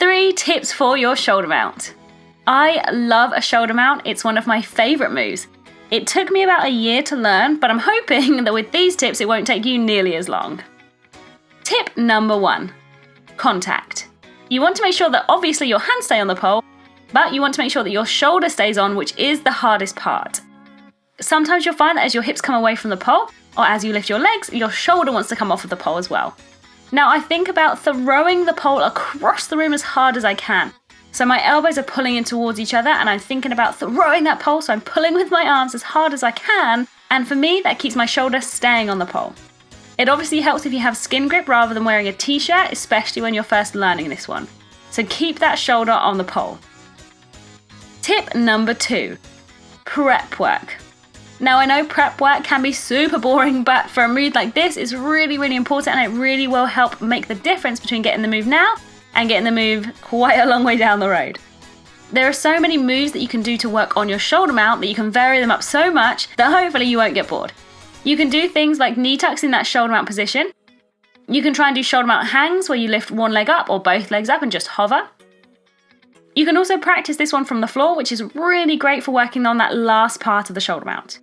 3 tips for your shoulder mount. I love a shoulder mount. It's one of my favorite moves. It took me about a year to learn, but I'm hoping that with these tips it won't take you nearly as long. Tip number 1, contact. You want to make sure that obviously your hands stay on the pole, but you want to make sure that your shoulder stays on, which is the hardest part. Sometimes you'll find that as your hips come away from the pole, or as you lift your legs, your shoulder wants to come off of the pole as well. Now I think about throwing the pole across the room as hard as I can. So my elbows are pulling in towards each other and I'm thinking about throwing that pole, so I'm pulling with my arms as hard as I can, and for me that keeps my shoulder staying on the pole. It obviously helps if you have skin grip rather than wearing a t-shirt, especially when you're first learning this one. So keep that shoulder on the pole. Tip number 2, prep work. Now I know prep work can be super boring, but for a move like this it's really, really important, and it really will help make the difference between getting the move now and getting the move quite a long way down the road. There are so many moves that you can do to work on your shoulder mount that you can vary them up so much that hopefully you won't get bored. You can do things like knee tucks in that shoulder mount position. You can try and do shoulder mount hangs where you lift one leg up or both legs up and just hover. You can also practice this one from the floor, which is really great for working on that last part of the shoulder mount.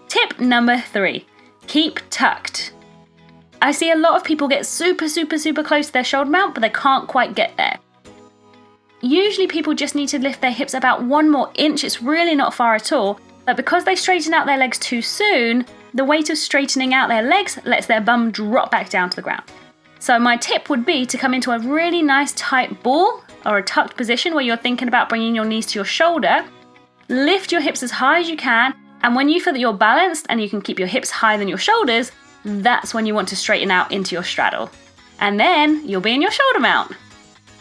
Tip number 3, keep tucked. I see a lot of people get super close to their shoulder mount, but they can't quite get there. Usually people just need to lift their hips about 1 more inch, it's really not far at all, but because they straighten out their legs too soon, the weight of straightening out their legs lets their bum drop back down to the ground. So my tip would be to come into a really nice tight ball or a tucked position where you're thinking about bringing your knees to your shoulder, lift your hips as high as you can, and when you feel that you're balanced and you can keep your hips higher than your shoulders, that's when you want to straighten out into your straddle. And then you'll be in your shoulder mount.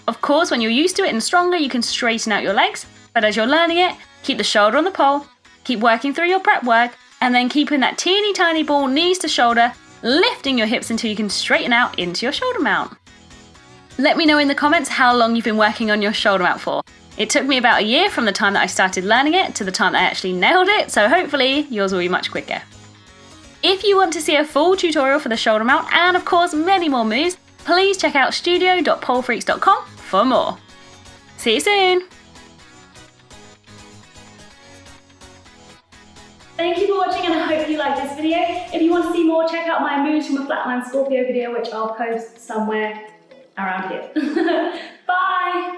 Of course, when you're used to it and stronger, you can straighten out your legs, but as you're learning it, keep the shoulder on the pole, keep working through your prep work, and then keeping that teeny tiny ball knees to shoulder, lifting your hips until you can straighten out into your shoulder mount. Let me know in the comments how long you've been working on your shoulder mount for. It took me about a year from the time that I started learning it to the time that I actually nailed it, so hopefully yours will be much quicker. If you want to see a full tutorial for the shoulder mount and of course many more moves, please check out studio.polefreaks.com for more. See you soon! Thank you for watching and I hope you liked this video. If you want to see more, check out my moves from a flatline Scorpio video, which I'll post somewhere around here.